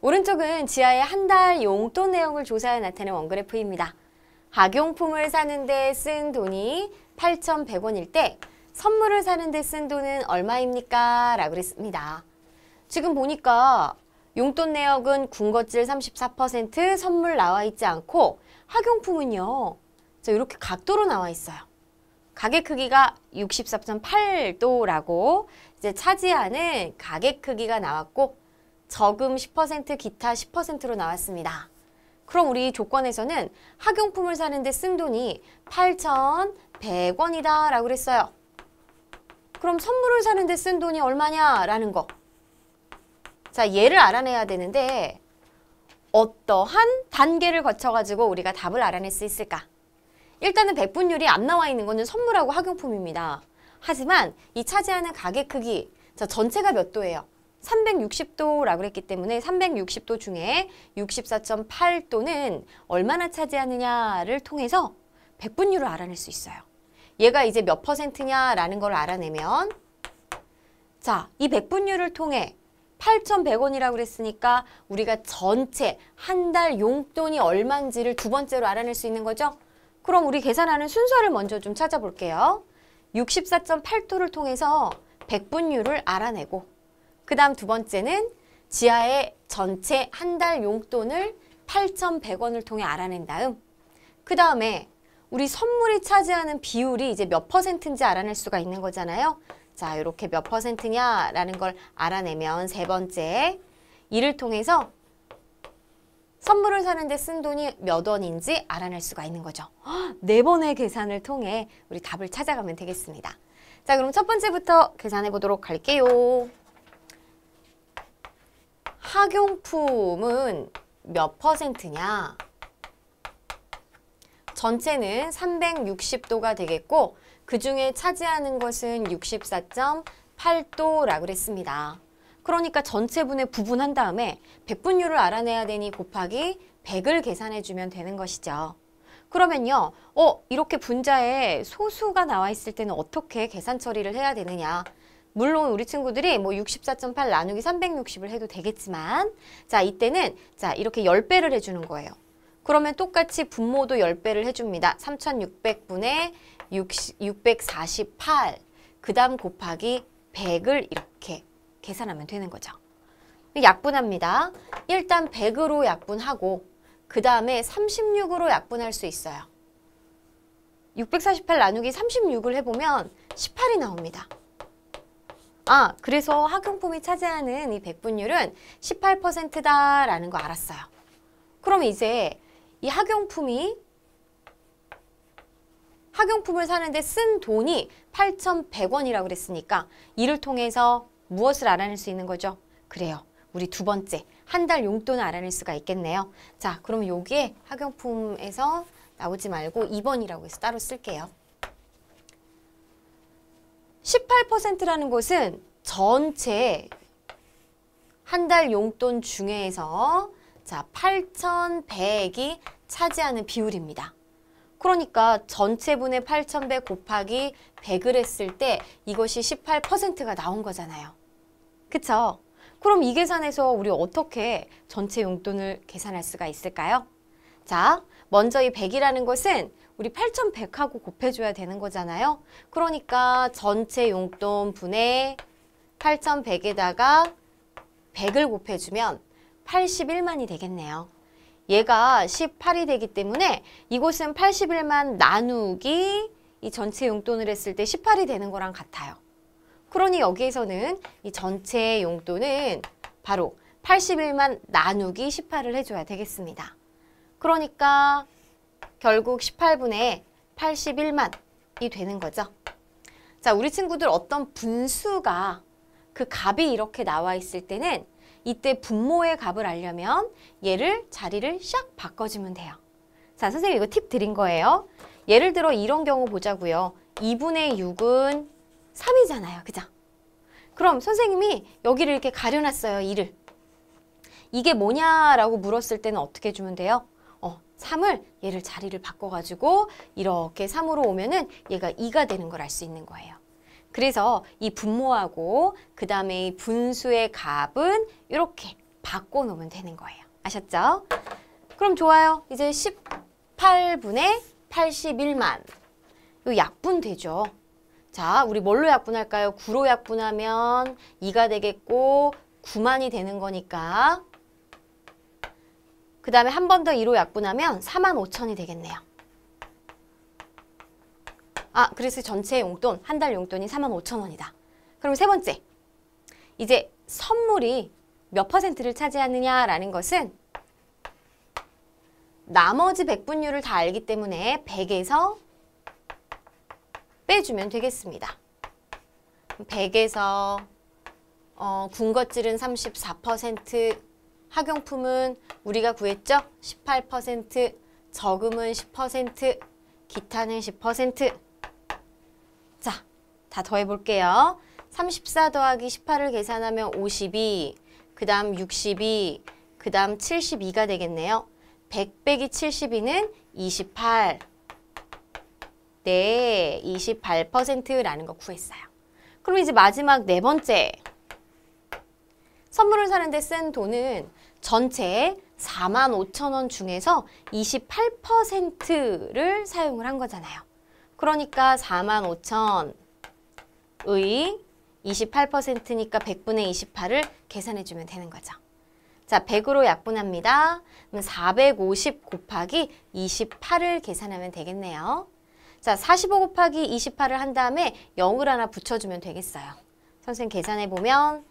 오른쪽은 지하의 한 달 용돈 내용을 조사해 나타낸 원그래프입니다. 학용품을 사는데 쓴 돈이 8,100원일 때 선물을 사는데 쓴 돈은 얼마입니까? 라고 그랬습니다. 지금 보니까 용돈 내역은 군것질 34%, 선물 나와 있지 않고 학용품은요. 자, 이렇게 각도로 나와 있어요. 가게 크기가 64.8도라고 이제 차지하는 가게 크기가 나왔고 저금 10%, 기타 10%로 나왔습니다. 그럼 우리 조건에서는 학용품을 사는데 쓴 돈이 8,100원이다 라고 그랬어요. 그럼 선물을 사는데 쓴 돈이 얼마냐라는 거. 자, 얘를 알아내야 되는데 어떠한 단계를 거쳐가지고 우리가 답을 알아낼 수 있을까? 일단은 백분율이 안 나와 있는 거는 선물하고 학용품입니다. 하지만 이 차지하는 가게 크기, 자, 전체가 몇 도예요? 360도라고 했기 때문에 360도 중에 64.8도는 얼마나 차지하느냐를 통해서 백분율을 알아낼 수 있어요. 얘가 이제 몇 %냐라는 걸 알아내면 자, 이 백분율을 통해 8,100원이라고 그랬으니까 우리가 전체 한 달 용돈이 얼마인지를 두 번째로 알아낼 수 있는 거죠. 그럼 우리 계산하는 순서를 먼저 좀 찾아볼게요. 64.8도를 통해서 백분율을 알아내고 그 다음 두 번째는 지하의 전체 한 달 용돈을 8,100원을 통해 알아낸 다음 그 다음에 우리 선물이 차지하는 비율이 이제 몇 %인지 알아낼 수가 있는 거잖아요. 자, 이렇게 몇 %냐라는 걸 알아내면 세 번째 이를 통해서 선물을 사는데 쓴 돈이 몇 원인지 알아낼 수가 있는 거죠. 네 번의 계산을 통해 우리 답을 찾아가면 되겠습니다. 자, 그럼 첫 번째부터 계산해 보도록 할게요. 학용품은 몇 %냐? 전체는 360도가 되겠고 그 중에 차지하는 것은 64.8도라고 그랬습니다. 그러니까 전체분의 부분한 다음에 백분율을 알아내야 되니 곱하기 100을 계산해 주면 되는 것이죠. 그러면요. 이렇게 분자에 소수가 나와 있을 때는 어떻게 계산 처리를 해야 되느냐. 물론 우리 친구들이 뭐 64.8 나누기 360을 해도 되겠지만 자, 이때는 자, 이렇게 10배를 해주는 거예요. 그러면 똑같이 분모도 10배를 해줍니다. 3600분의 648, 그 다음 곱하기 100을 이렇게 계산하면 되는 거죠. 약분합니다. 일단 100으로 약분하고 그 다음에 36으로 약분할 수 있어요. 648 나누기 36을 해보면 18이 나옵니다. 그래서 학용품이 차지하는 이 백분율은 18%다라는 거 알았어요. 그럼 이제 이 학용품을 사는데 쓴 돈이 8,100원이라고 그랬으니까 이를 통해서 무엇을 알아낼 수 있는 거죠? 그래요. 우리 두 번째, 한 달 용돈을 알아낼 수가 있겠네요. 자, 그러면 여기에 학용품에서 나오지 말고 2번이라고 해서 따로 쓸게요. 18%라는 것은 전체 한 달 용돈 중에서 자, 8,100이 차지하는 비율입니다. 그러니까 전체분의 8,100 곱하기 100을 했을 때 이것이 18%가 나온 거잖아요. 그쵸? 그럼 이 계산에서 우리 어떻게 전체 용돈을 계산할 수가 있을까요? 자, 먼저 이 100이라는 것은 우리 8,100하고 곱해줘야 되는 거잖아요. 그러니까 전체 용돈 분의 8,100에다가 100을 곱해주면 81만이 되겠네요. 얘가 18이 되기 때문에 이곳은 81만 나누기 이 전체 용돈을 했을 때 18이 되는 거랑 같아요. 그러니 여기에서는 이 전체 용돈은 바로 81만 나누기 18을 해줘야 되겠습니다. 그러니까 결국 18분의 81만이 되는 거죠. 자, 우리 친구들 어떤 분수가 그 값이 이렇게 나와 있을 때는 이때 분모의 값을 알려면 얘를 자리를 샥 바꿔주면 돼요. 자, 선생님 이거 팁 드린 거예요. 예를 들어 이런 경우 보자고요. 2분의 6은 3이잖아요. 그죠? 그럼 선생님이 여기를 이렇게 가려놨어요. 2를. 이게 뭐냐라고 물었을 때는 어떻게 해주면 돼요? 3을 얘를 자리를 바꿔가지고 이렇게 3으로 오면은 얘가 2가 되는 걸 알 수 있는 거예요. 그래서 이 분모하고 그 다음에 이 분수의 값은 이렇게 바꿔놓으면 되는 거예요. 아셨죠? 그럼 좋아요. 이제 18분의 81만. 이 약분 되죠? 자, 우리 뭘로 약분할까요? 9로 약분하면 2가 되겠고 9만이 되는 거니까. 그 다음에 한 번 더 2로 약분하면 45,000이 되겠네요. 아, 그래서 전체 용돈, 한 달 용돈이 45,000원이다. 그럼 세 번째. 이제 선물이 몇 퍼센트를 차지하느냐라는 것은 나머지 배분율을 다 알기 때문에 100에서 빼주면 되겠습니다. 100에서 군것질은 34%, 학용품은 우리가 구했죠? 18%, 저금은 10%, 기타는 10%. 자, 다 더해볼게요. 34 더하기 18을 계산하면 52, 그 다음 62, 그 다음 72가 되겠네요. 100 빼기 72는 28. 네, 28%라는 거 구했어요. 그럼 이제 마지막 네 번째. 선물을 사는데 쓴 돈은 전체 45,000원 중에서 28%를 사용을 한 거잖아요. 그러니까 45,000의 28%니까 100분의 28을 계산해주면 되는 거죠. 자, 100으로 약분합니다. 그럼 450 곱하기 28을 계산하면 되겠네요. 자, 45 곱하기 28을 한 다음에 0을 하나 붙여주면 되겠어요. 선생님 계산해보면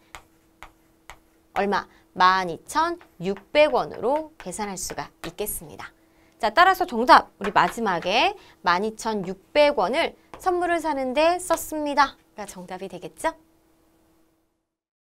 얼마? 12,600원으로 계산할 수가 있겠습니다. 자, 따라서 정답! 우리 마지막에 12,600원을 선물을 사는데 썼습니다. 가 정답이 되겠죠?